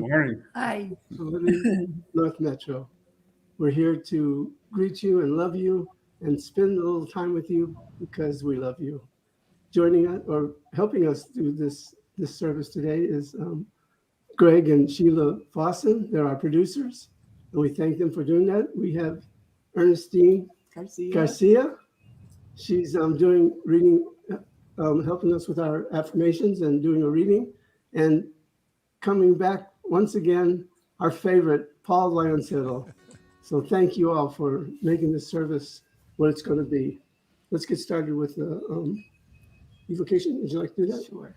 morning. Hi. North Metro. We're here to greet you and love you and spend a little time with you because we love you. Joining us or helping us do this service today is Greg and Sheila Fossen. They're our producers, and we thank them for doing that. We have Ernestine Garcia. She's doing reading, helping us with our affirmations and doing a reading. And coming back once again, our favorite, Paul Landsittel. So thank you all for making this service what it's going to be. Let's get started with the evocation. Would you like to do that? Sure.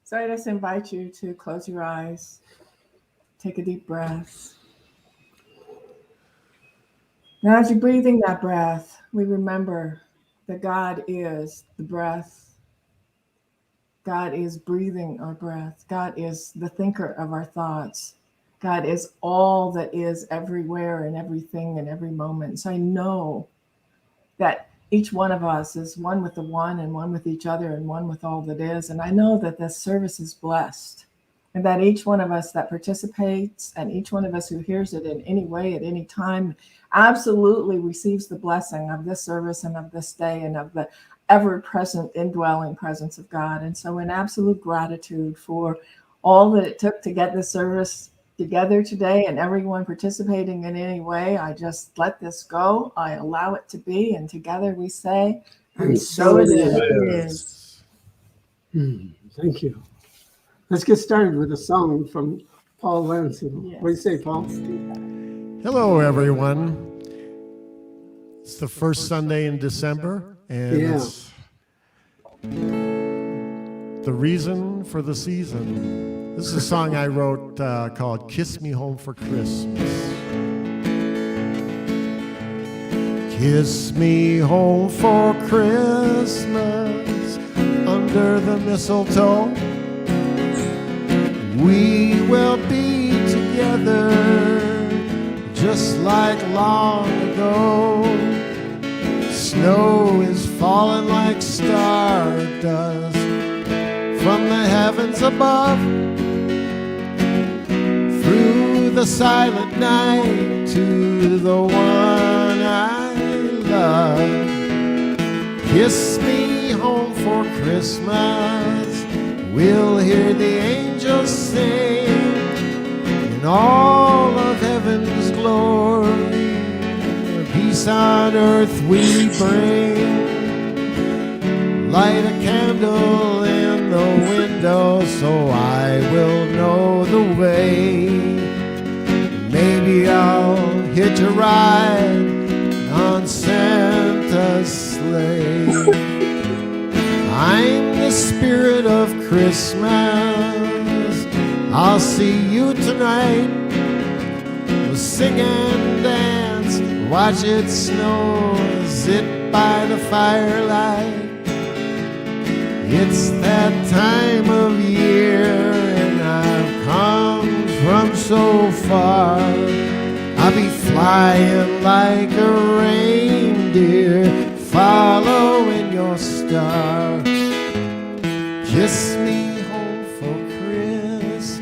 So I just invite you to close your eyes, take a deep breath. Now, as you're breathing that breath, we remember that God is the breath. God is breathing our breath. God is the thinker of our thoughts. God is all that is everywhere and everything and every moment. So I know that each one of us is one with the one and one with each other and one with all that is. And I know that this service is blessed and that each one of us that participates and each one of us who hears it in any way at any time absolutely receives the blessing of this service and of this day and of the ever-present indwelling presence of God. And so in absolute gratitude for all that it took to get this service together today and everyone participating in any way, I just let this go. I allow it to be. And together we say, and so it is. Thank you. Let's get started with a song from Paul Landsittel. Yes. What do you say, Paul? Hello, everyone. It's the first Sunday in December, and it's the reason for the season. This is a song I wrote called Kiss Me Home for Christmas. Kiss me home for Christmas under the mistletoe. We will be together just like long ago. Snow is falling like stardust from the heavens above. Through the silent night to the one I love. Kiss me home for Christmas. We'll hear the angels sing in all of heaven's glory. Peace on earth we bring. Light a candle in the window so I will know the way. Maybe I'll hitch a ride on Santa's sleigh. I'm the spirit of Christmas. I'll see you tonight. We'll sing and dance, watch it snow, sit by the firelight. It's that time of year, and I've come from so far. I'll be flying like a reindeer, following your star. Kiss me home for Christmas.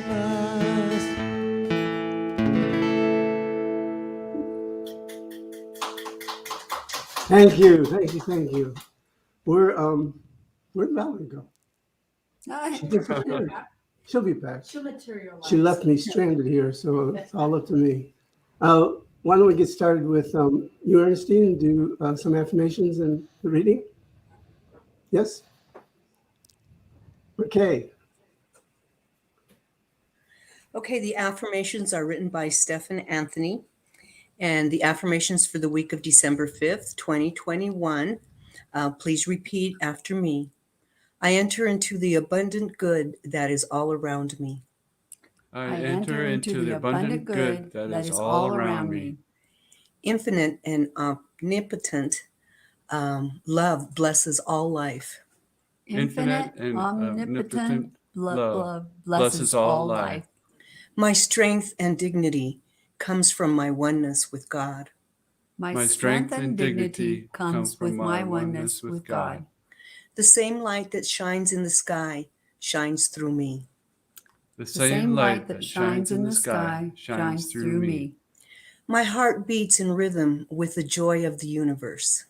Thank you. Where'd Valerie go? She disappeared. She'll be back. She'll materialize. She left me stranded here, so it's all up to me. Why don't we get started with you, Ernestine, and do some affirmations and the reading? Yes? Okay. Okay, the affirmations are written by Stephan Anthony, and the affirmations for the week of December 5th, 2021. Please repeat after me. I enter into the abundant good that is all around me. I enter into the abundant good that is all around me. Infinite and omnipotent love blesses all life. Infinite and omnipotent love blesses all life. My strength and dignity comes from my oneness with God. My strength and dignity comes with my oneness with God. The same light that shines in the sky shines through me. The same light that shines in the sky shines through me. My heart beats in rhythm with the joy of the universe.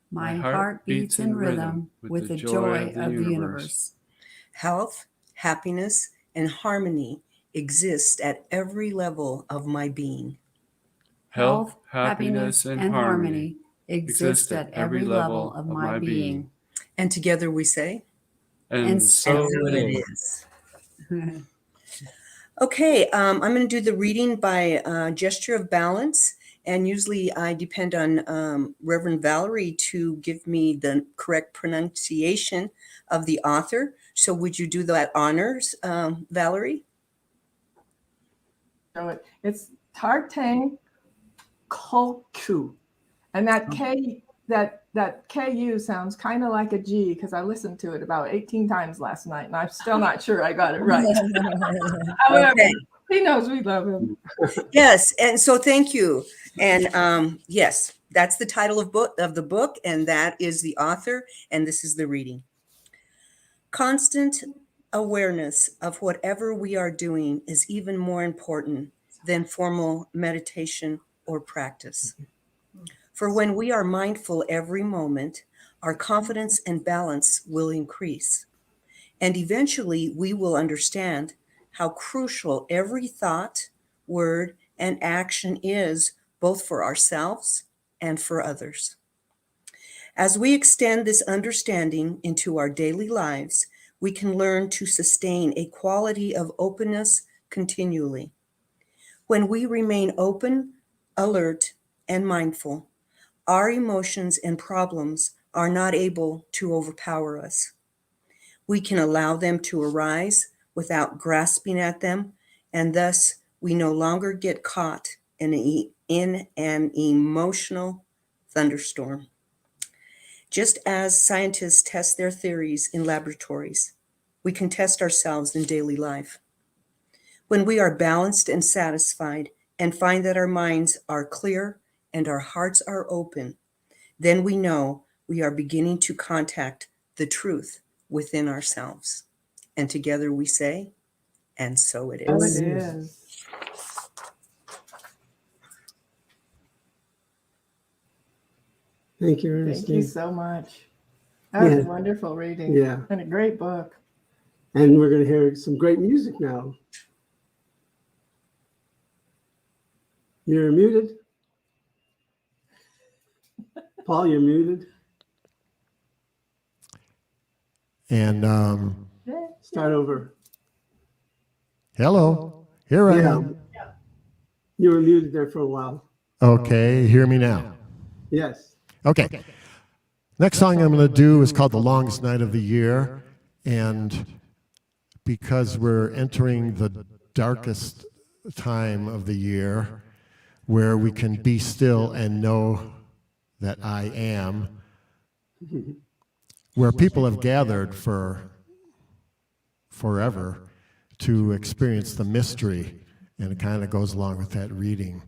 My heart beats in rhythm with the joy of the universe. Health, happiness, and harmony exist at every level of my being. Health, happiness, and harmony exist at every level of my being. And together we say, And so it is. Okay, I'm going to do the reading by Guesture of Balance. And usually I depend on Reverend Valerie to give me the correct pronunciation of the author. So would you do that honors, Valerie? So it's Tarthang Tulku. And that K, that KU sounds kind of like a G because I listened to it about 18 times last night and I'm still not sure I got it right. However, Okay. he knows we love him. Yes, and so thank you. And yes, that's the title of the book, and that is the author, and this is the reading. Constant awareness of whatever we are doing is even more important than formal meditation or practice. For when we are mindful every moment, our confidence and balance will increase. And eventually we will understand how crucial every thought, word, and action is, both for ourselves and for others. As we extend this understanding into our daily lives, we can learn to sustain a quality of openness continually. When we remain open, alert, and mindful, our emotions and problems are not able to overpower us. We can allow them to arise without grasping at them, and thus we no longer get caught in an emotional thunderstorm. Just as scientists test their theories in laboratories, we can test ourselves in daily life. When we are balanced and satisfied and find that our minds are clear and our hearts are open, then we know we are beginning to contact the truth within ourselves. And together we say, and so it Oh, is. it is. Thank you, Thank Ernestine. you so much. That was Yeah. a wonderful reading. Yeah. And a great book. And we're going to hear some great music now. You're muted. Paul, you're muted. And Start over. hello, here I Yeah. am. You were muted there for a while. Okay, hear me now. Yes. Okay. Next song I'm going to do is called The Longest Night of the Year. And because we're entering the darkest time of the year where we can be still and know that I am, where people have gathered for forever to experience the mystery, and it kind of goes along with that reading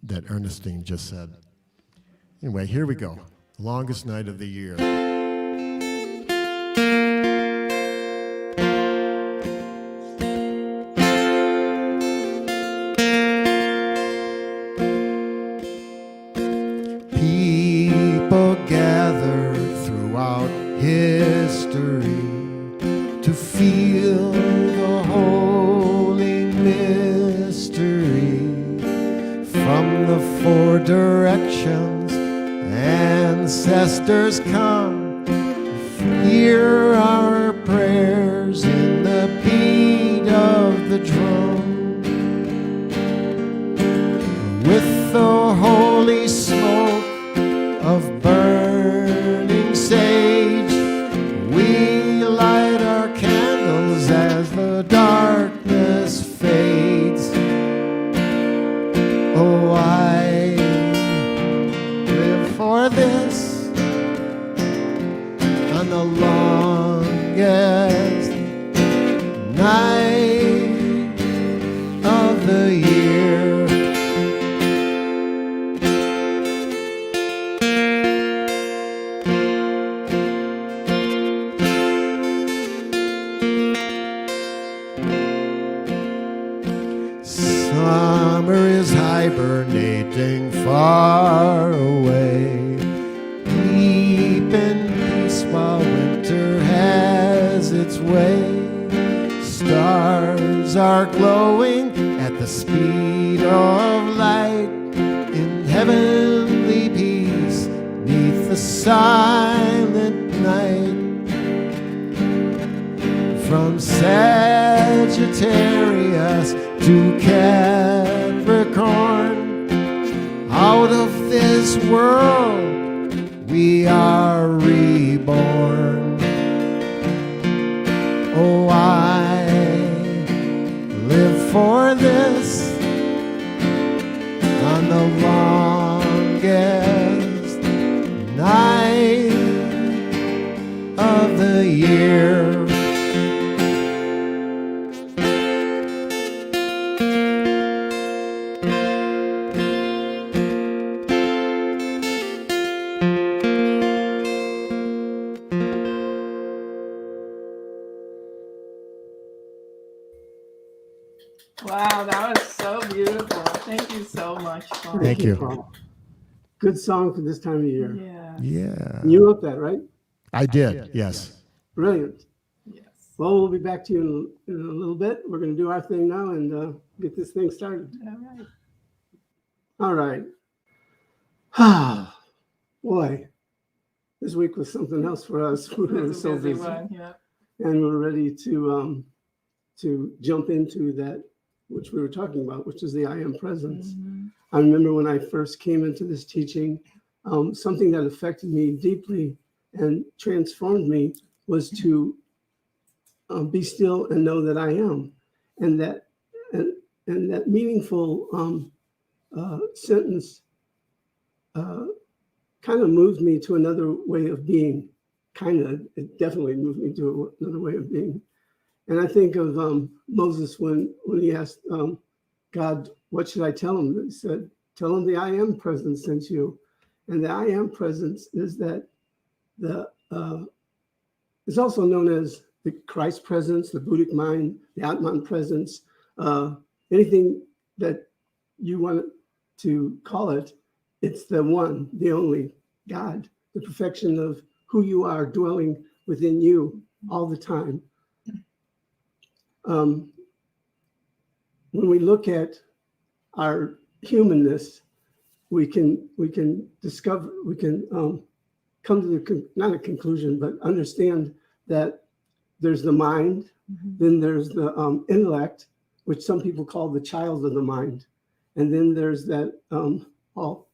that Ernestine just said. Anyway, here we go. Longest night of the year. People gathered throughout history to feel the holy mystery from the four directions. Ancestors come, hear our prayers in the beat of the drum. With the holy smoke of burning sage, we light our candles as the darkness fades. Oh, I live for this on the longest night of the year. the silent night. From Sagittarius to Capricorn, out of this world we are reborn. Oh, I live for this on the longest night of the year. Wow, that was so beautiful. Thank you so much, Paul. Thank you. Paul. Good song for this time of year. Yeah. Yeah. You wrote that, right? I did, yes. Brilliant. Yes. Well, we'll be back to you in a little bit. We're going to do our thing now and get this thing started. All right. All right. Ah, boy, this week was something else for us. We It were was so a busy busy, one. Yeah. and we're ready to jump into that which we were talking about, which is the I am presence. Mhm. I remember when I first came into this teaching, something that affected me deeply and transformed me was to be still and know that I am, and that meaningful sentence kind of moved me to another way of being. It definitely moved me to another way of being. And I think of Moses when he asked God, what should I tell him? He said, tell him the I am presence sent you. And the I am presence is that it's also known as the Christ presence, the Buddhic mind, the Atman presence, anything that you want to call it, it's the one, the only God, the perfection of who you are dwelling within you all the time. When we look at our humanness, we can discover, we can come to not a conclusion, but understand that there's the mind, then there's the intellect, which some people call the child of the mind, and then there's that all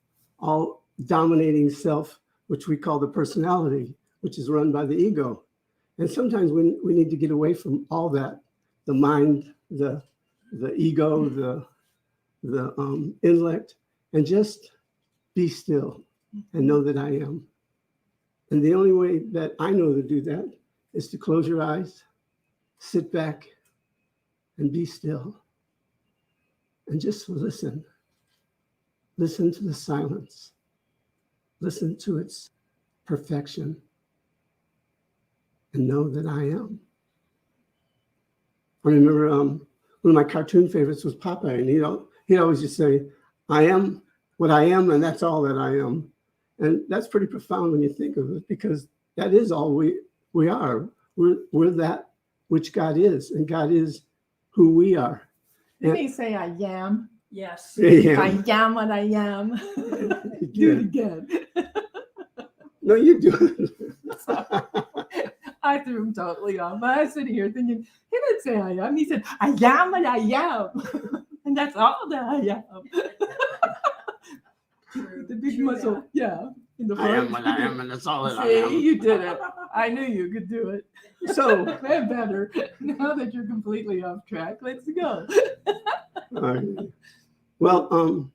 dominating self, which we call the personality, which is run by the ego. And sometimes we need to get away from all that, the mind, the ego, the intellect, and just be still and know that I am. And the only way that I know to do that is to close your eyes, sit back, and be still. And just listen. Listen to the silence. Listen to its perfection. And know that I am. I remember one of my cartoon favorites was Popeye, and he'd always just say, I am what I am, and that's all that I am. And that's pretty profound when you think of it, because that is all we are. We're that which God is, and God is who we are. Didn't he say I am? Yes. Yeah. I am what I am. Do it again. No, you do it. I threw him totally off. But I was sitting here thinking, he didn't say I am. He said, I am what I am. And that's all that I am. The big muscle. That. Yeah. In the I am front. what I am, and that's all that I See, am. you did it. I knew you could do it. So, And better. Now that you're completely off track, let's go. well,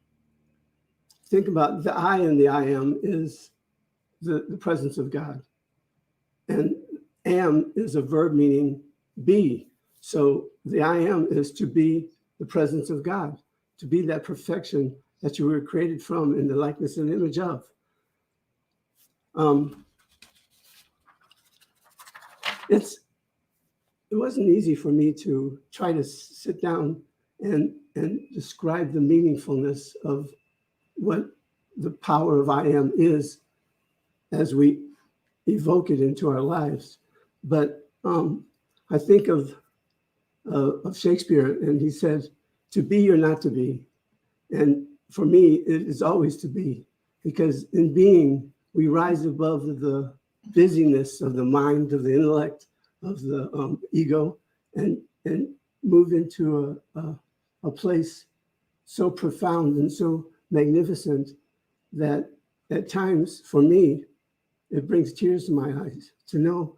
think about the I and the I am is the presence of God. And am is a verb meaning be. So the I am is to be the presence of God, to be that perfection that you were created from in the likeness and image of. It wasn't easy for me to try to sit down and describe the meaningfulness of what the power of I am is as we evoke it into our lives. But I think of Shakespeare, and he said, to be or not to be. And for me, it is always to be, because in being, we rise above the busyness of the mind, of the intellect, of the ego, and move into a place so profound and so magnificent that at times, for me, it brings tears to my eyes to know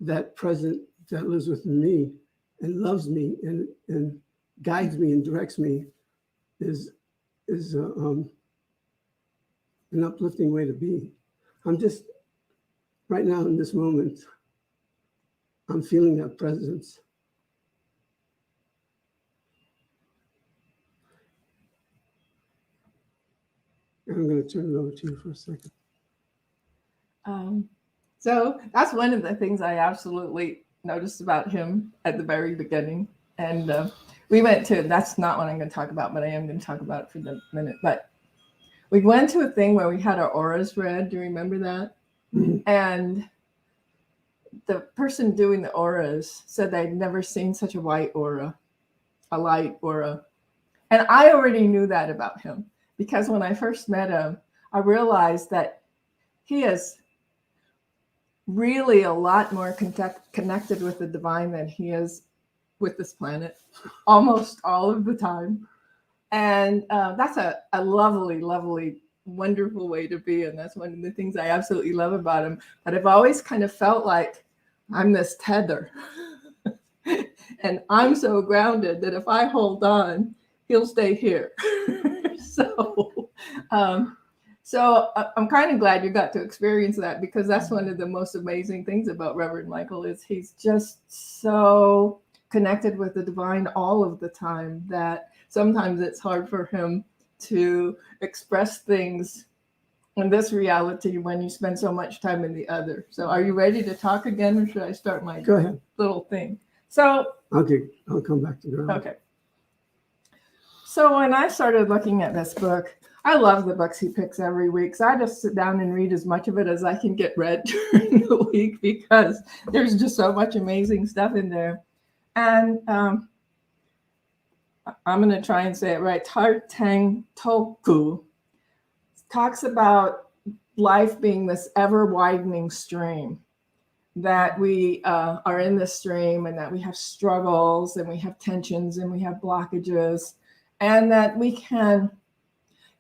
that present that lives within me and loves me and guides me and directs me is an uplifting way to be. I'm just, right now in this moment, I'm feeling that presence. And I'm going to turn it over to you for a second. So that's one of the things I absolutely noticed about him at the very beginning. And we went to, that's not what I'm going to talk about, but I am going to talk about it for the minute. But we went to a thing where we had our auras read. Do you remember that? Mm-hmm. And the person doing the auras said they'd never seen such a white aura, a light aura. And I already knew that about him because when I first met him, I realized that he is really a lot more connected with the divine than he is with this planet, almost all of the time. And that's a lovely, lovely, wonderful way to be. And that's one of the things I absolutely love about him. But I've always kind of felt like I'm this tether. And I'm so grounded that if I hold on, he'll stay here. So I'm kind of glad you got to experience that because that's one of the most amazing things about Reverend Michael is he's just so connected with the divine all of the time that sometimes it's hard for him to express things in this reality when you spend so much time in the other. So are you ready to talk again or should I start my Go ahead. little thing? So Okay, I'll come back to ground. okay. So when I started looking at this book, I love the books he picks every week. So I just sit down and read as much of it as I can get read during the week because there's just so much amazing stuff in there. And I'm going to try and say it right. Tarthang Tulku talks about life being this ever-widening stream, that we are in this stream and that we have struggles and we have tensions and we have blockages and that we can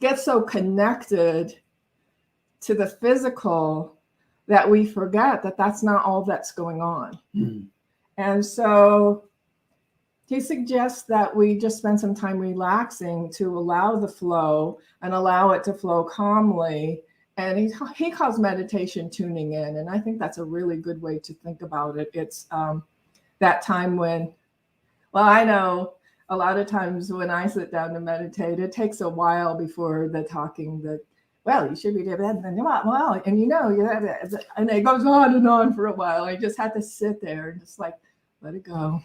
get so connected to the physical that we forget that that's not all that's going on. Mm. And so he suggests that we just spend some time relaxing to allow the flow and allow it to flow calmly. And he calls meditation tuning in. And I think that's a really good way to think about it. It's that time when, well, I know a lot of times when I sit down to meditate, it takes a while before the talking that, well, you should be doing that. And well, and you know, and it goes on and on for a while. I just had to sit there and just like, let it go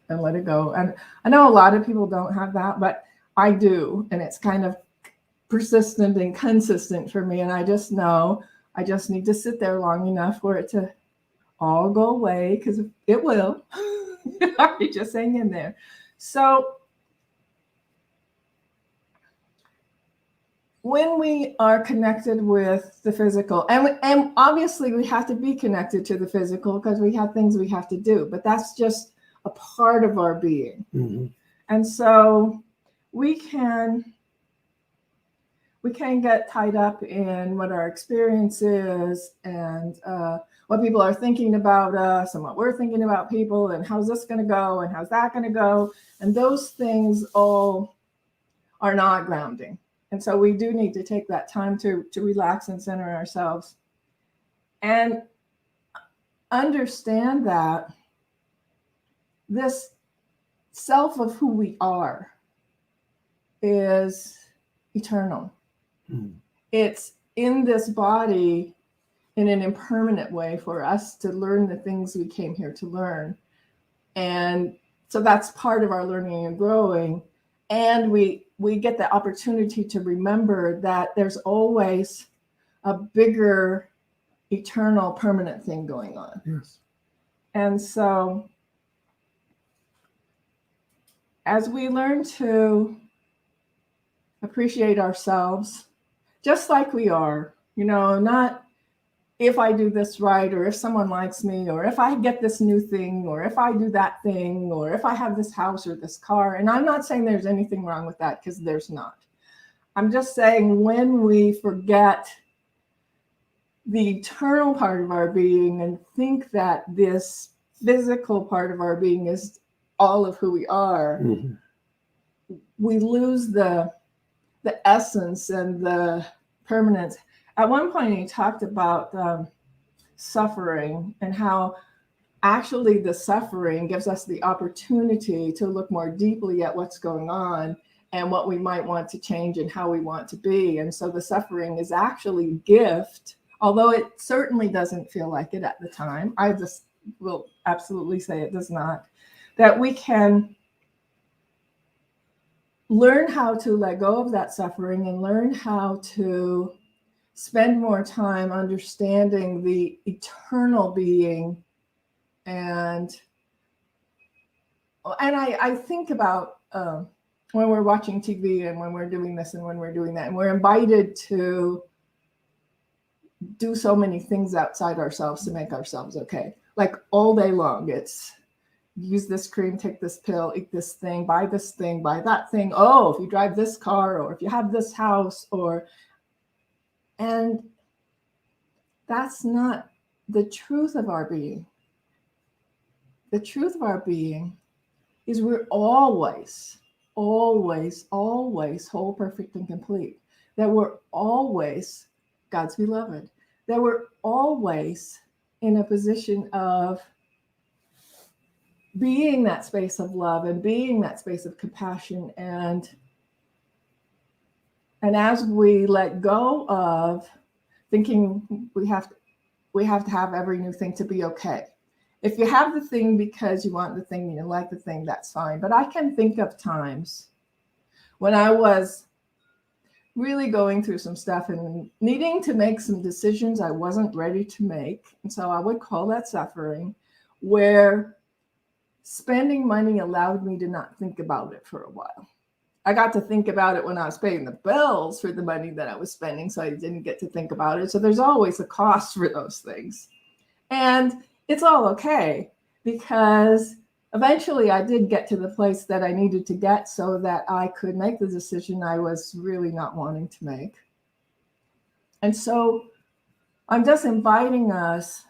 and let it go. And I know a lot of people don't have that, but I do. And it's kind of persistent and consistent for me. And I just know I just need to sit there long enough for it to all go away because it will. You just hang in there. So when we are connected with the physical, and obviously we have to be connected to the physical because we have things we have to do, but that's just a part of our being. Mm-hmm. And so we can get tied up in what our experience is and what people are thinking about us and what we're thinking about people and how's this going to go and how's that going to go. And those things all are not grounding. And so we do need to take that time to relax and center ourselves and understand that this self of who we are is eternal. Mm. It's in this body in an impermanent way for us to learn the things we came here to learn. And so that's part of our learning and growing. And we get the opportunity to remember that there's always a bigger, eternal, permanent thing going on. Yes. And so as we learn to appreciate ourselves, just like we are, not if I do this right, or if someone likes me, or if I get this new thing, or if I do that thing, or if I have this house or this car. And I'm not saying there's anything wrong with that, because there's not. I'm just saying when we forget the eternal part of our being and think that this physical part of our being is all of who we are, we lose the essence and the permanence. At one point, he talked about suffering and how actually the suffering gives us the opportunity to look more deeply at what's going on and what we might want to change and how we want to be. And so the suffering is actually a gift, although it certainly doesn't feel like it at the time. I just will absolutely say it does not. That we can learn how to let go of that suffering and learn how to spend more time understanding the eternal being. And I think about when we're watching TV and when we're doing this and when we're doing that, and we're invited to do so many things outside ourselves to make ourselves okay. Like all day long, it's use this cream, take this pill, eat this thing, buy that thing. Oh, if you drive this car, or if you have this house, and that's not the truth of our being. The truth of our being is we're always, always, always whole, perfect, and complete. That we're always God's beloved. That we're always in a position of being that space of love and being that space of compassion. And as we let go of thinking we have to have every new thing to be okay. If you have the thing because you want the thing and you like the thing, that's fine. But I can think of times when I was really going through some stuff and needing to make some decisions I wasn't ready to make. And so I would call that suffering, where spending money allowed me to not think about it for a while. I got to think about it when I was paying the bills for the money that I was spending, so I didn't get to think about it. So there's always a cost for those things. And it's all okay, because eventually I did get to the place that I needed to get so that I could make the decision I was really not wanting to make. And so I'm just inviting us,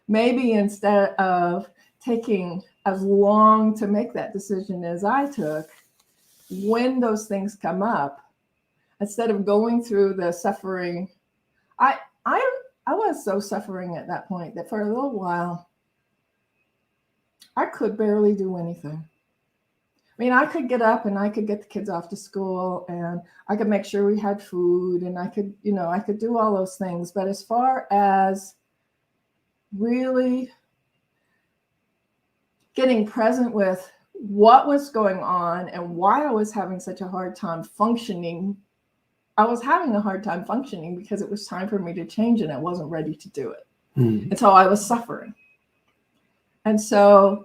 maybe instead of taking as long to make that decision as I took, when those things come up, instead of going through the suffering, I was so suffering at that point that for a little while, I could barely do anything. I mean, I could get up and I could get the kids off to school and I could make sure we had food and I could do all those things. But as far as really getting present with what was going on and why I was having such a hard time functioning, I was having a hard time functioning because it was time for me to change and I wasn't ready to do it. And so I was suffering. And so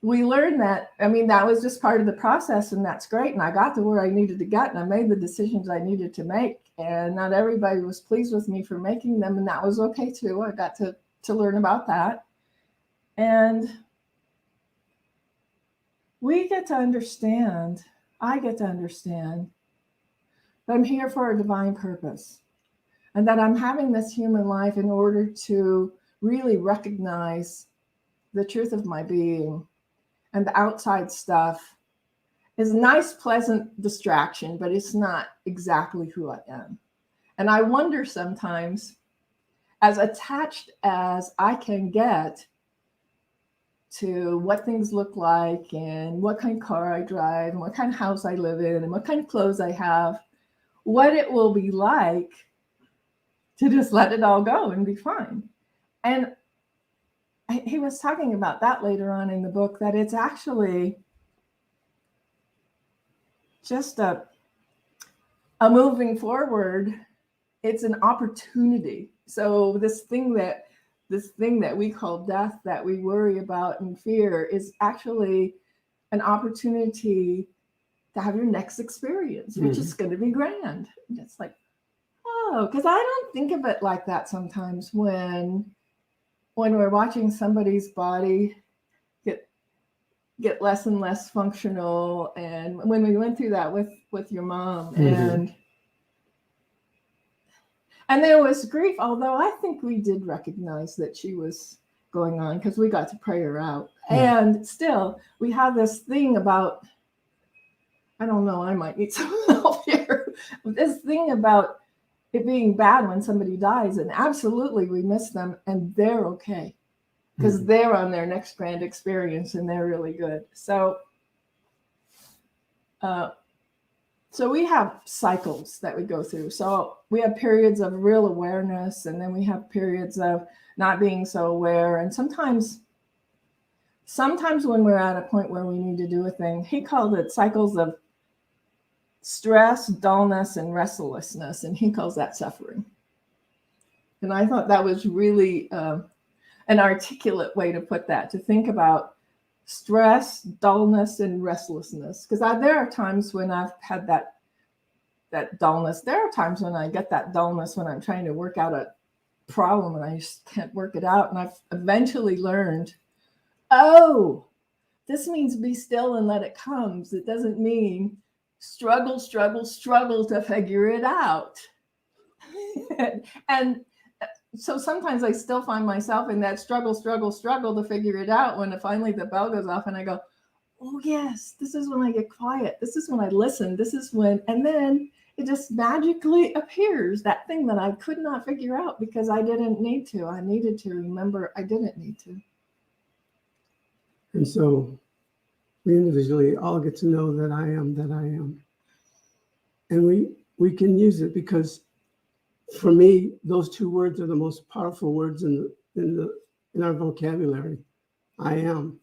we learned that, that was just part of the process, and that's great. And I got to where I needed to get, and I made the decisions I needed to make. And not everybody was pleased with me for making them, and that was okay too. I got to learn about that. And we get to understand, I get to understand that I'm here for a divine purpose, and that I'm having this human life in order to really recognize the truth of my being. And the outside stuff is a nice, pleasant distraction, but it's not exactly who I am. And I wonder sometimes, as attached as I can get to what things look like and what kind of car I drive and what kind of house I live in and what kind of clothes I have, what it will be like to just let it all go and be fine. And he was talking about that later on in the book, that it's actually just a moving forward. It's an opportunity. So this thing that we call death, that we worry about and fear, is actually an opportunity to have your next experience, which is going to be grand. And it's like, know, because I don't think of it like that sometimes when we're watching somebody's body get less and less functional, and when we went through that with your mom, and there was grief, although I think we did recognize that she was going on because we got to pray her out. And still, we have this thing about, I don't know, I might need some help here. This thing about it being bad when somebody dies, and absolutely we miss them, and they're okay because they're on their next grand experience and they're really good. So we have cycles that we go through. So we have periods of real awareness, and then we have periods of not being so aware. And sometimes when we're at a point where we need to do a thing, he called it cycles of stress, dullness, and restlessness. And he calls that suffering. And I thought that was really an articulate way to put that, to think about stress, dullness, and restlessness. Because there are times when I've had that dullness. There are times when I get that dullness when I'm trying to work out a problem and I just can't work it out. And I've eventually learned, oh, this means be still and let it come. It doesn't mean struggle to figure it out. And so sometimes I still find myself in that struggle to figure it out when finally the bell goes off and I go, oh yes, this is when I get quiet. This is when I listen. This is when, and then it just magically appears, that thing that I could not figure out because I didn't need to. I needed to remember I didn't need to. And so we individually all get to know that I am. And we can use it because for me, those two words are the most powerful words in our vocabulary. I am.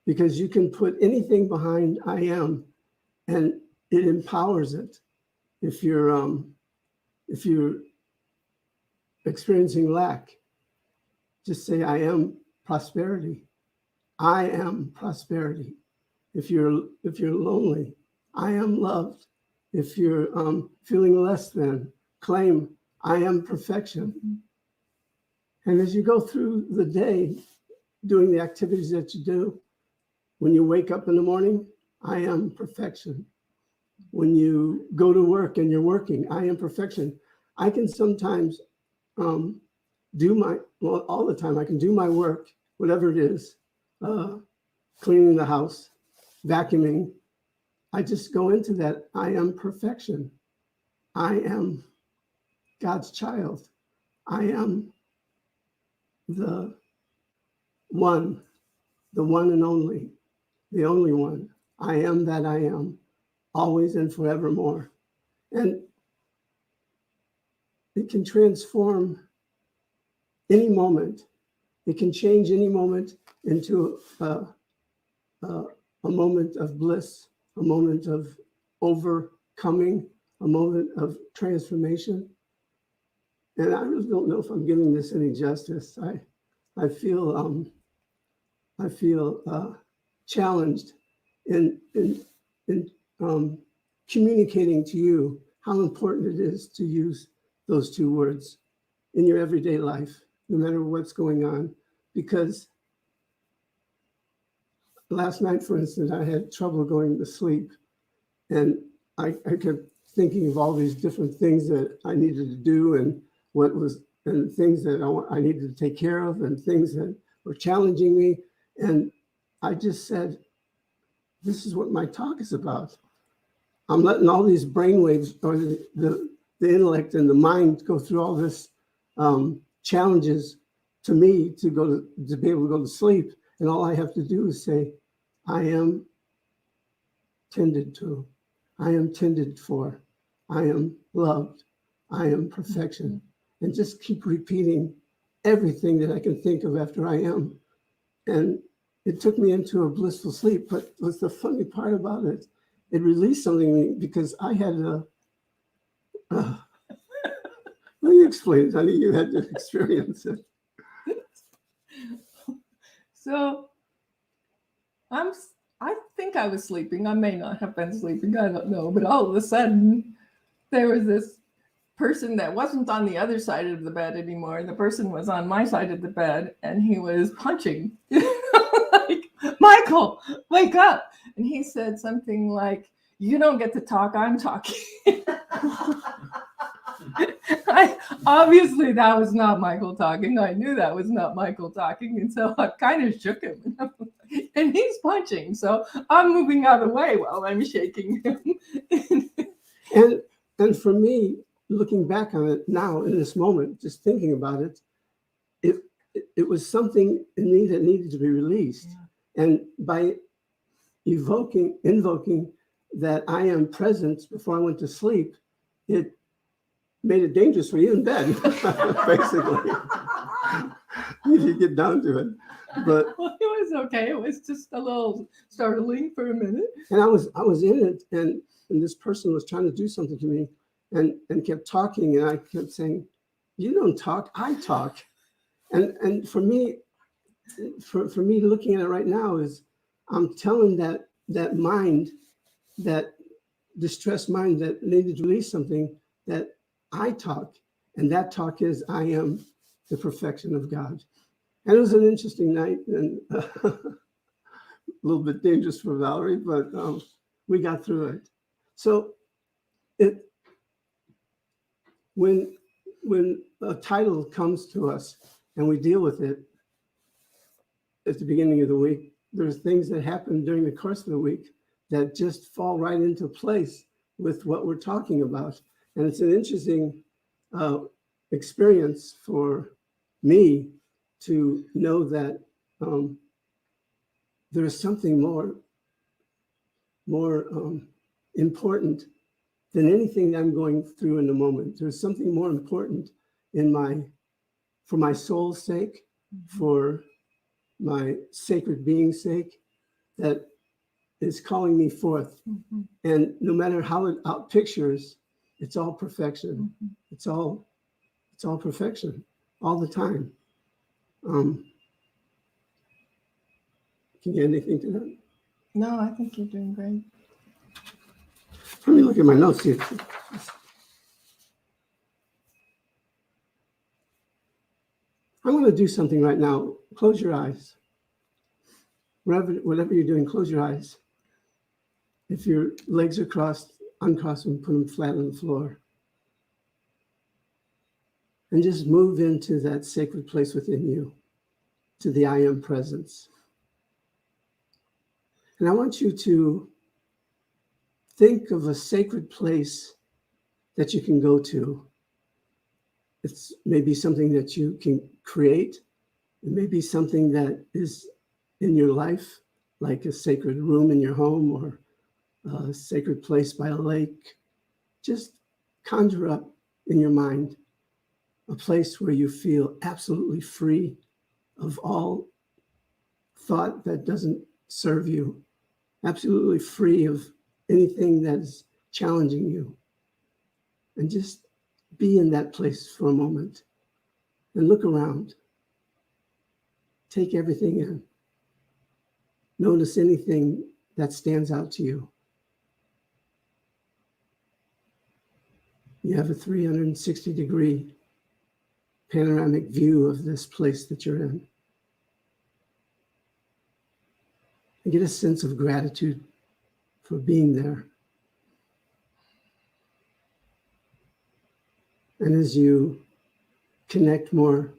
Because you can put anything behind I am and it empowers it. If you're experiencing lack, just say I am prosperity. I am prosperity. If you're lonely, I am loved. If you're feeling less than, claim I am perfection. And as you go through the day, doing the activities that you do, when you wake up in the morning, I am perfection. When you go to work and you're working, I am perfection. I can sometimes all the time, I can do my work, whatever it is, cleaning the house, vacuuming. I just go into that. I am perfection. I am God's child. I am the one and only, the only one. I am that I am, always and forevermore. And it can transform any moment. It can change any moment into a moment of bliss, a moment of overcoming, a moment of transformation. And I really don't know if I'm giving this any justice. I feel challenged in communicating to you how important it is to use those two words in your everyday life, no matter what's going on. Because last night, for instance, I had trouble going to sleep, and I kept thinking of all these different things that I needed to do and things that I needed to take care of and things that were challenging me. And I just said, this is what my talk is about. I'm letting all these brainwaves or the intellect and the mind go through all this challenges to me to be able to go to sleep. And all I have to do is say, I am tended to. I am tended for. I am loved. I am perfection. And just keep repeating everything that I can think of after I am. And it took me into a blissful sleep. But what's the funny part about it? It released something in me because I had let me explain, honey. You had to experience it. So I think I was sleeping. I may not have been sleeping. I don't know. But all of a sudden, there was this person that wasn't on the other side of the bed anymore. The person was on my side of the bed, and he was punching. Like, Michael, wake up. And he said something like, you don't get to talk, I'm talking. Obviously, that was not Michael talking. I knew that was not Michael talking. And so I kind of shook him. And he's punching. So I'm moving out of the way while I'm shaking him. And for me, looking back on it now in this moment, just thinking about it, it was something in me that needed to be released. Yeah. And by invoking that I am present before I went to sleep, it made it dangerous for you in bed, basically. If you get down to it. But well, it was okay. It was just a little startling for a minute. And I was in it, and this person was trying to do something to me and kept talking, and I kept saying, you don't talk, I talk. And for me looking at it right now is I'm telling that mind, that distressed mind that needed to release something, that I talk, and that talk is I am the perfection of God. And it was an interesting night and a little bit dangerous for Valerie, but we got through it. So when a title comes to us and we deal with it at the beginning of the week, there's things that happen during the course of the week that just fall right into place with what we're talking about. And it's an interesting experience for me to know that there is something more important than anything that I'm going through in the moment. There's something more important for my soul's sake, for my sacred being's sake, that is calling me forth. Mm-hmm. And no matter how it outpictures, it's all perfection. Mm-hmm. It's all perfection all the time. Can you add anything to that? No, I think you're doing great. Let me look at my notes here. I'm going to do something right now. Close your eyes. Whatever you're doing, close your eyes. If your legs are crossed, uncross them, put them flat on the floor. And just move into that sacred place within you, to the I am presence. And I want you to think of a sacred place that you can go to. It's maybe something that you can create. It may be something that is in your life, like a sacred room in your home or a sacred place by a lake. Just conjure up in your mind a place where you feel absolutely free of all thought that doesn't serve you, absolutely free of anything that is challenging you. And just be in that place for a moment and look around. Take everything in. Notice anything that stands out to you. You have a 360-degree panoramic view of this place that you're in. And get a sense of gratitude for being there. And as you connect more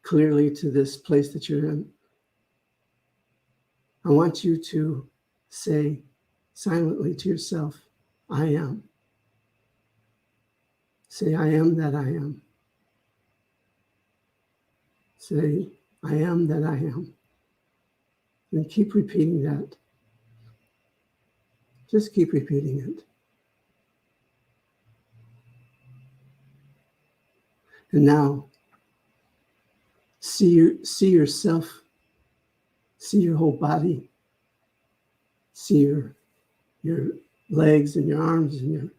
clearly to this place that you're in, I want you to say silently to yourself, I am. Say, I am that I am. Say, I am that I am. And keep repeating that. Just keep repeating it. And now, see yourself, see your whole body, see your legs and your arms and your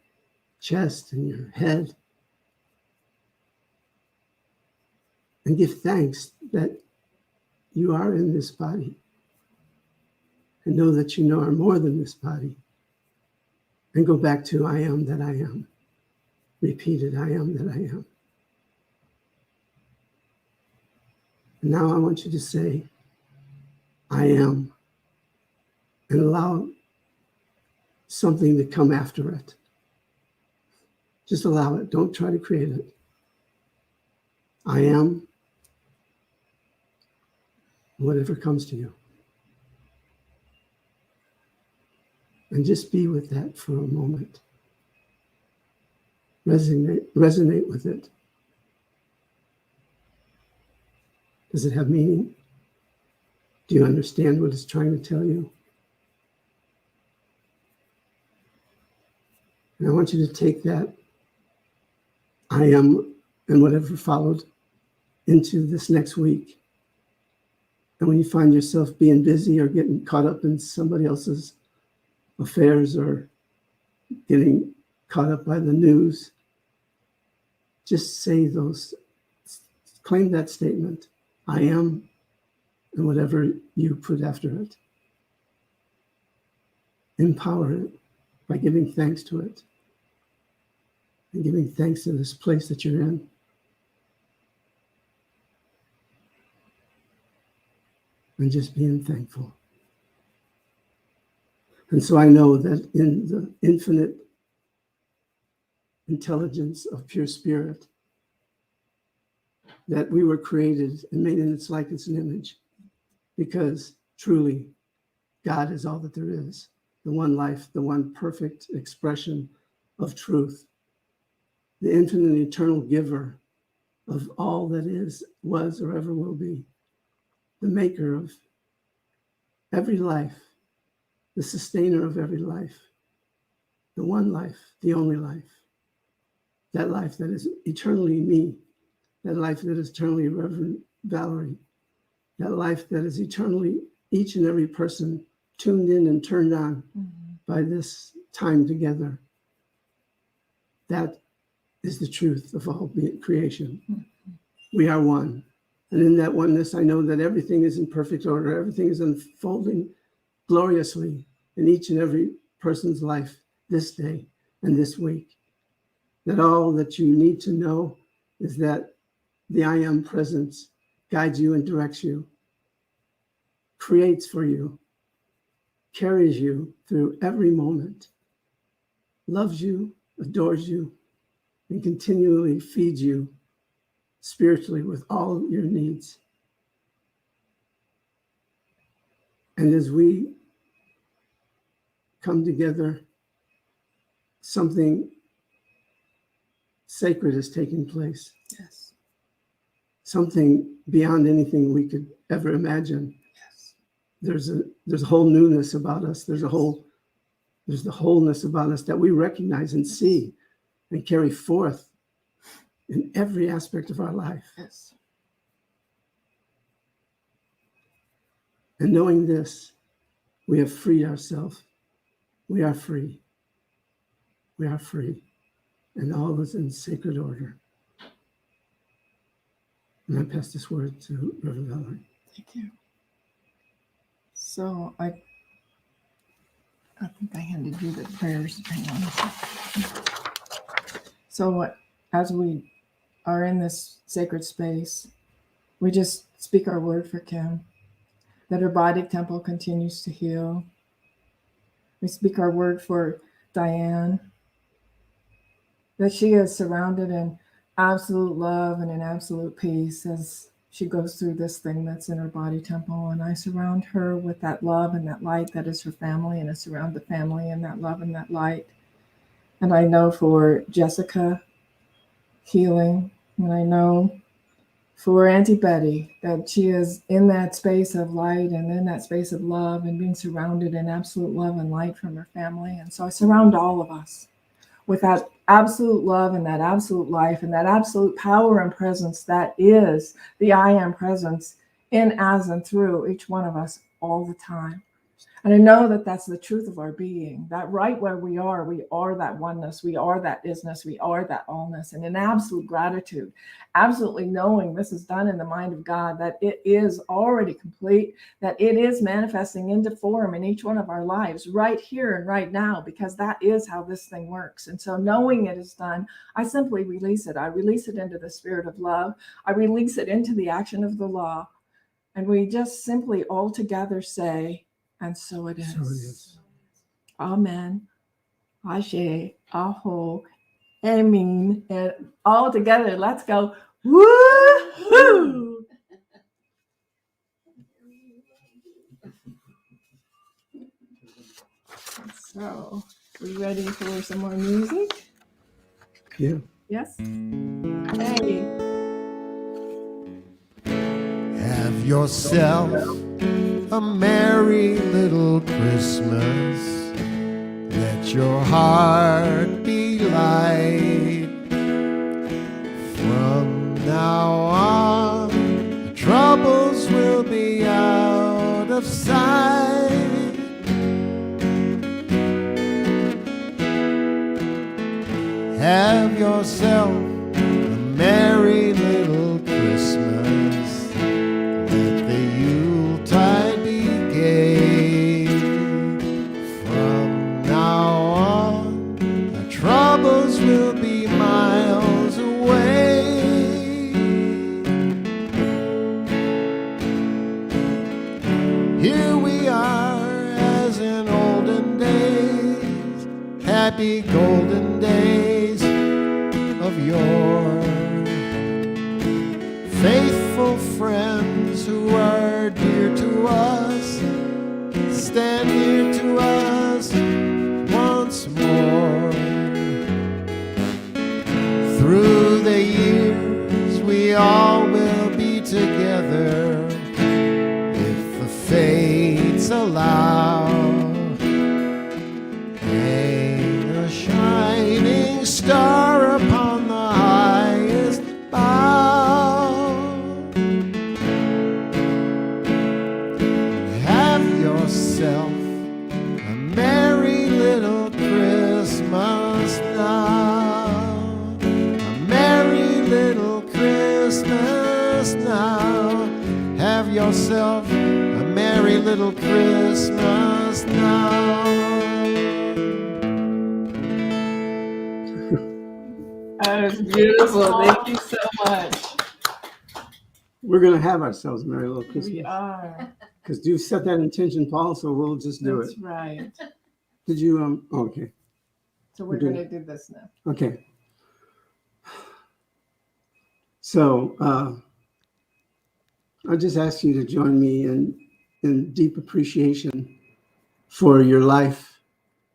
chest and your head. And give thanks that you are in this body. And know that you are more than this body. And go back to I am that I am. repeated, I am that I am. And now I want you to say, I am, and allow something to come after it. Just allow it. Don't try to create it. I am, whatever comes to you. And just be with that for a moment. Resonate with it. Does it have meaning? Do you understand what it's trying to tell you? And I want you to take that I am and whatever followed into this next week. And when you find yourself being busy or getting caught up in somebody else's affairs or getting caught up by the news, just say those, claim that statement, I am, and whatever you put after it. Empower it by giving thanks to it and giving thanks to this place that you're in. And just being thankful. And so I know that in the infinite intelligence of pure spirit, that we were created and made in its likeness and image, because truly God is all that there is, the one life, the one perfect expression of truth, the infinite and eternal giver of all that is, was, or ever will be, the maker of every life, the sustainer of every life, the one life, the only life, that life that is eternally me, that life that is eternally Reverend Valerie, that life that is eternally each and every person tuned in and turned on by this time together. That is the truth of all creation. We are one. And in that oneness, I know that everything is in perfect order. Everything is unfolding gloriously in each and every person's life this day and this week. That all that you need to know is that the I am presence guides you and directs you, creates for you, carries you through every moment, loves you, adores you, and continually feeds you spiritually with all your needs. And as we come together, something sacred is taking place. Yes. Something beyond anything we could ever imagine. Yes. There's a whole newness about us. There's the wholeness about us that we recognize and see and carry forth in every aspect of our life. Yes. And knowing this, we have freed ourselves. We are free. We are free. And all is in sacred order. And I pass this word to Reverend Valerie. Thank you. So I think I handed you the prayers. Hang on a second. So as we are in this sacred space, we just speak our word for Kim, that her body temple continues to heal. We speak our word for Diane, that she is surrounded in absolute love and in absolute peace as she goes through this thing that's in her body temple. And I surround her with that love and that light that is her family, and I surround the family in that love and that light. And I know for Jessica, healing, and I know for Auntie Betty that she is in that space of light and in that space of love and being surrounded in absolute love and light from her family. And so I surround all of us with that absolute love and that absolute life and that absolute power and presence that is the I am presence in, as, and through each one of us all the time. And I know that that's the truth of our being, that right where we are that oneness, we are that isness, we are that allness. And in absolute gratitude, absolutely knowing this is done in the mind of God, that it is already complete, that it is manifesting into form in each one of our lives right here and right now, because that is how this thing works. And so knowing it is done, I simply release it. I release it into the spirit of love. I release it into the action of the law. And we just simply all together say, and so it is. So it is. Amen. Ashe, Aho, Amen. And all together, let's go. Woo-hoo! So, we ready for some more music? Yeah. Yes? Hey. Have yourself a merry little Christmas. Let your heart be light. From now on, the troubles will be out of sight. Have yourself a merry little Christmas. Let the Yuletide be gay. From now on, the troubles will be miles away. Here we are as in olden days, happy golden days of yore. Faithful friends who are dear to us, stand near to us once more. Through the years we all will be together, if the fates allow. Hang a shining star upon the highest bough. Have yourself a merry little Christmas now. A merry little Christmas now. Have yourself a merry little Christmas now. That was beautiful. Thank you so much. We're going to have ourselves a merry little We Christmas. are. Because you set that intention, Paul, so we'll just do That's it. right. Did you, okay. So we're going to do this now. Okay. So I just ask you to join me in deep appreciation for your life,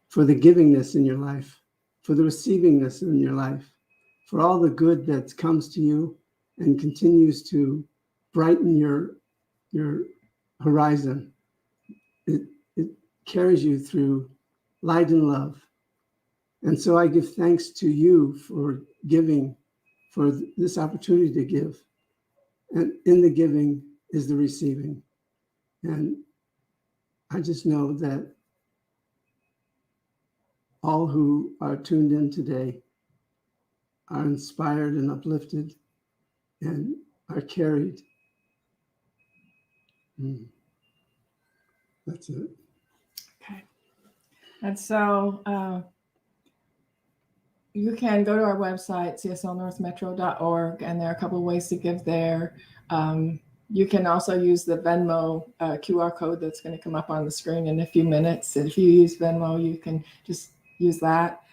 for the givingness in your life, for the receivingness in your life, for all the good that comes to you and continues to brighten your horizon. It carries you through light and love. And so I give thanks to you for giving, for this opportunity to give. And in the giving is the receiving. And I just know that all who are tuned in today are inspired and uplifted and are carried. That's it. Okay. And so you can go to our website, cslnorthmetro.org, and there are a couple of ways to give there. You can also use the Venmo QR code that's going to come up on the screen in a few minutes. If you use Venmo, you can just use that.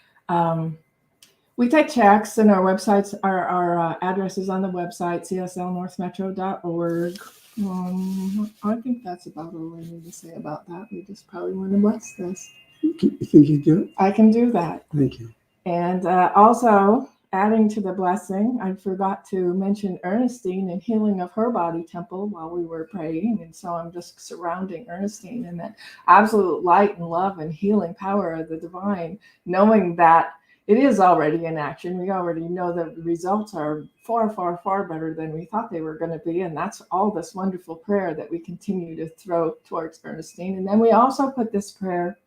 We take checks, and our websites, our address is on the website, cslnorthmetro.org. I think that's about all I need to say about that. We just probably want to bless this. You think you do it? I can do that. Thank you. And also, adding to the blessing, I forgot to mention Ernestine and healing of her body temple while we were praying. And so I'm just surrounding Ernestine in that absolute light and love and healing power of the divine, knowing that it is already in action. We already know that the results are far, far, far better than we thought they were going to be. And that's all this wonderful prayer that we continue to throw towards Ernestine. And then we also put this prayer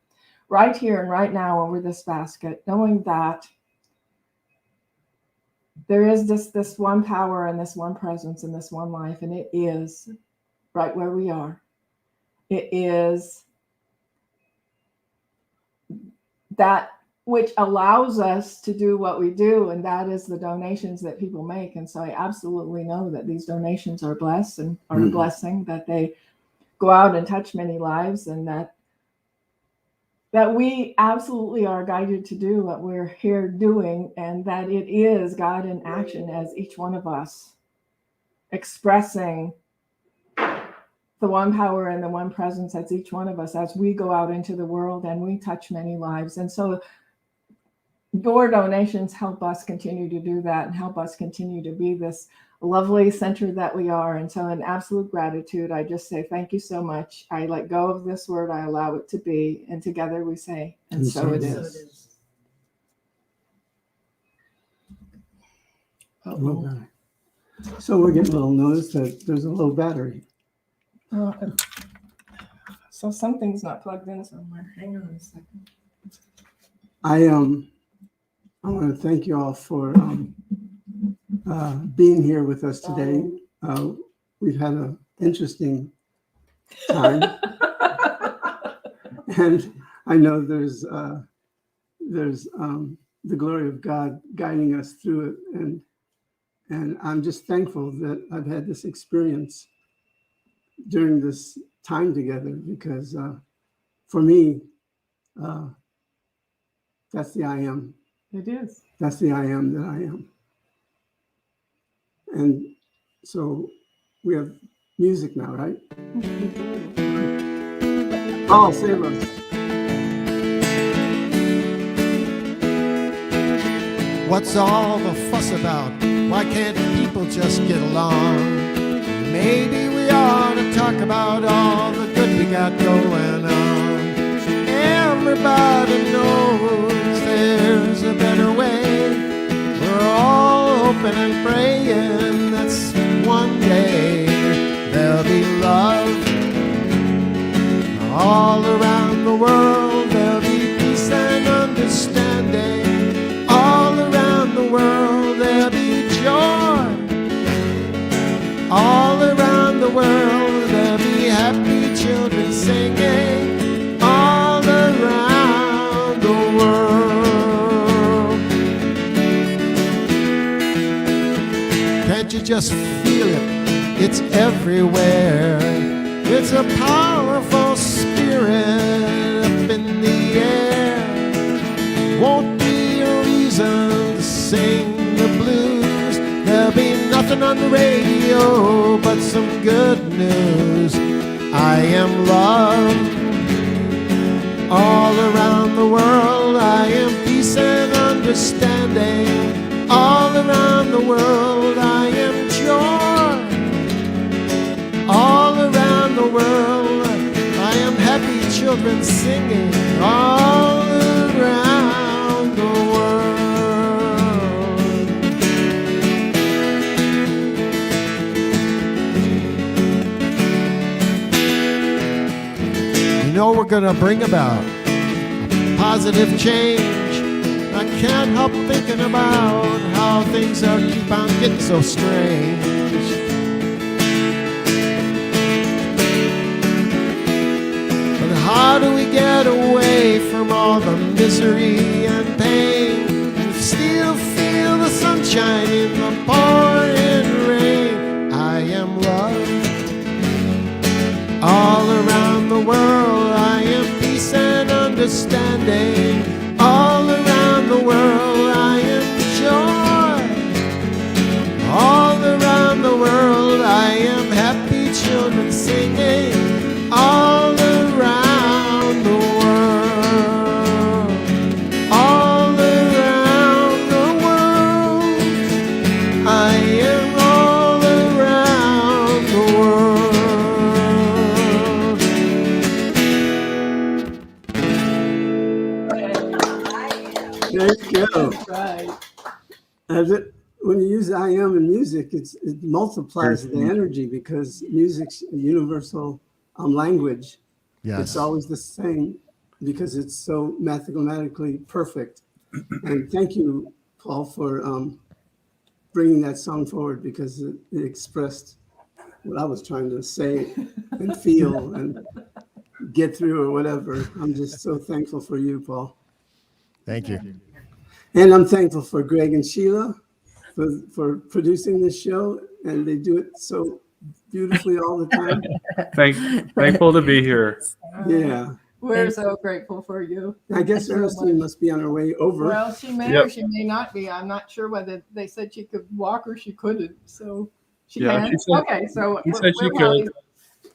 right here and right now over this basket, knowing that there is this one power and this one presence and this one life, and it is right where we are. It is that which allows us to do what we do, and that is the donations that people make. And so I absolutely know that these donations are blessed and are a blessing, that they go out and touch many lives, and that we absolutely are guided to do what we're here doing, and that it is God in action as each one of us expressing the one power and the one presence as each one of us as we go out into the world and we touch many lives. And so your donations help us continue to do that and help us continue to be this lovely center that we are. And so in absolute gratitude, I just say thank you so much. I let go of this word. I allow it to be. And together we say, and so it is. Okay. So we're getting a little notice that there's a low battery. So something's not plugged in somewhere. Hang on a second. I want to thank you all for being here with us today. We've had an interesting time, and I know there's the glory of God guiding us through it, and I'm just thankful that I've had this experience during this time together, because for me, that's the I am. It is. That's the I am that I am. And so we have music now, right? Oh, save us. What's all the fuss about? Why can't people just get along? Maybe we ought to talk about all the good we got going on. Everybody knows there's a better way. We're all hoping and praying that one day there'll be love all around the world. There'll be peace and understanding all around the world. There'll be joy all around the world. There'll be happy children singing all around the world. Can't you just feel it? It's everywhere. It's a powerful spirit up in the air. Won't be a reason to sing the blues. There'll be nothing on the radio but some good news. I am love all around the world. I am peace and understanding all around the world. I am joy all around the world. I am happy children singing all around the world. You know we're going to bring about a positive change. I can't help thinking about how things are keep on getting so strange. But how do we get away from all the misery and pain and still feel the sunshine in the pouring rain? I am love all around the world. I am peace and understanding all around the world. I am joy all around the world. I am happy children singing all around the world. All around the world. I am go. That's right. When you use I am in music, it multiplies the energy because music's a universal language. Yes. It's always the same because it's so mathematically perfect. And thank you, Paul, for bringing that song forward because it expressed what I was trying to say and feel and get through or whatever. I'm just so thankful for you, Paul. Thank you. And I'm thankful for Greg and Sheila for producing this show, and they do it so beautifully all the time. Thankful to be here. Yeah. We're so grateful for you. I guess Ernestine must be on her way over. Well, she may Yep. or she may not be. I'm not sure whether they said she could walk or she couldn't. So she Yeah, can. she said- Okay, so she said she we're probably, could.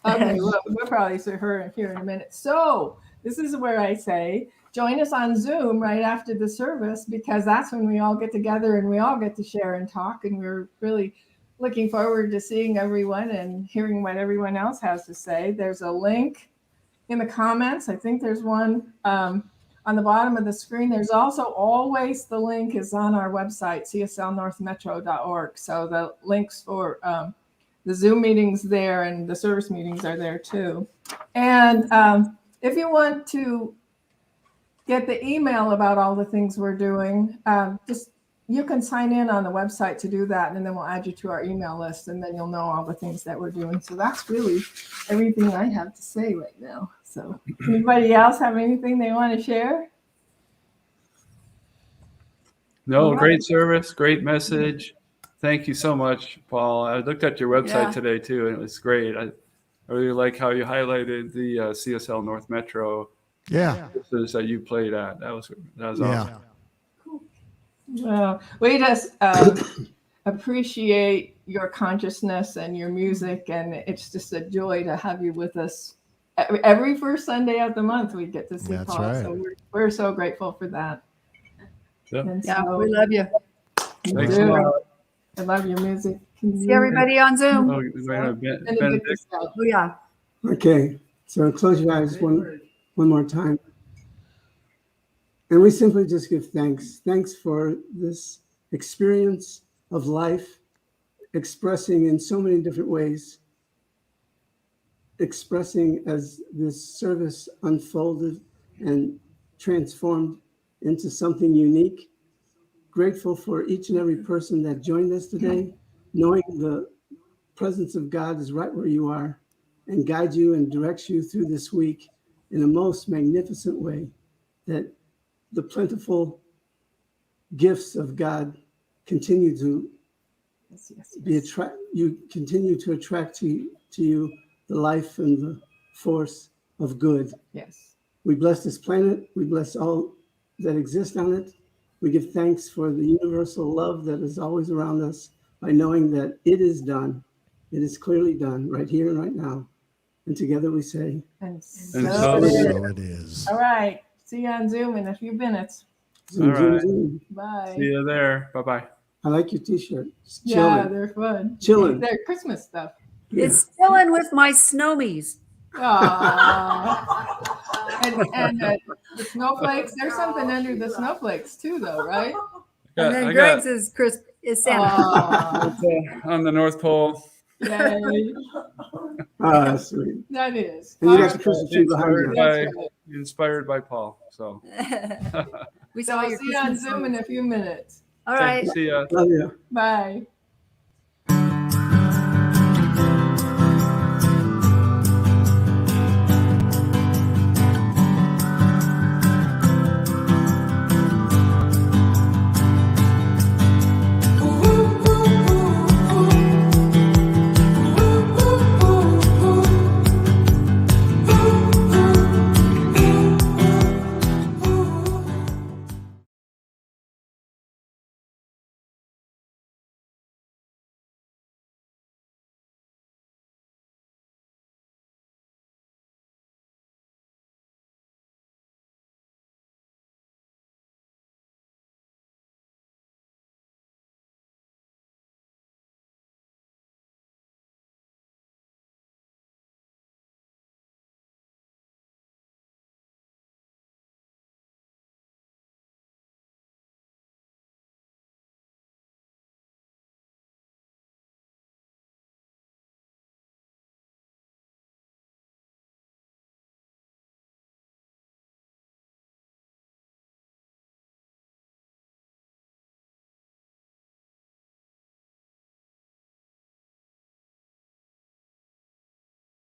okay, well, we'll probably see her here in a minute. So this is where I say, join us on Zoom right after the service, because that's when we all get together and we all get to share and talk. And we're really looking forward to seeing everyone and hearing what everyone else has to say. There's a link in the comments. I think there's one on the bottom of the screen. There's also always the link is on our website, cslnorthmetro.org. So the links for the Zoom meetings there and the service meetings are there too. And if you want to get the email about all the things we're doing, you can sign in on the website to do that, and then we'll add you to our email list, and then you'll know all the things that we're doing. So that's really everything I have to say right now. So anybody else have anything they want to share? No, All right. great service, great message. Thank you so much, Paul. I looked at your website Yeah. today too, and it was great. I really like how you highlighted the CSL North Metro Yeah. services that you played at. That was awesome. Yeah. Well, we just appreciate your consciousness and your music, and it's just a joy to have you with us. Every first Sunday of the month, we get to see That's Paul. right. So we're so grateful for that. Yeah. And Yeah, so we love you. you Thanks do. a lot. I love your music. Can See you- everybody on Zoom. Oh, we're gonna have Benedict Benedict. us out. Oh, yeah. Okay, so close your eyes one more time. And we simply just give thanks. Thanks for this experience of life, expressing in so many different ways, expressing as this service unfolded and transformed into something unique. Grateful for each and every person that joined us today, knowing the presence of God is right where you are and guides you and directs you through this week in a most magnificent way, that the plentiful gifts of God continue to Yes, yes, be yes. you continue to attract to you the life and the force of good. Yes. We bless this planet. We bless all that exist on it. We give thanks for the universal love that is always around us by knowing that it is done. It is clearly done right here and right now. And together we say, And And so so it is. So it is. All right. See you on Zoom in a few minutes. zoom, All zoom, right. zoom. Bye. See you there. Bye-bye. I like your t-shirt. It's Yeah, chilling. they're fun. Chilling. They're Christmas stuff. Yeah. It's still in with my snowmies. Aww. and the snowflakes, there's something under the snowflakes too, though, right? And then I Greg's got is Santa. Aww. on the North Pole. Yay. Ah, sweet. That is. And you got All the right. Christmas tree behind you. That's right. Inspired by Paul. So We So saw I'll your see you on Christmas Zoom in a few minutes. All right. see ya. Love you. Bye.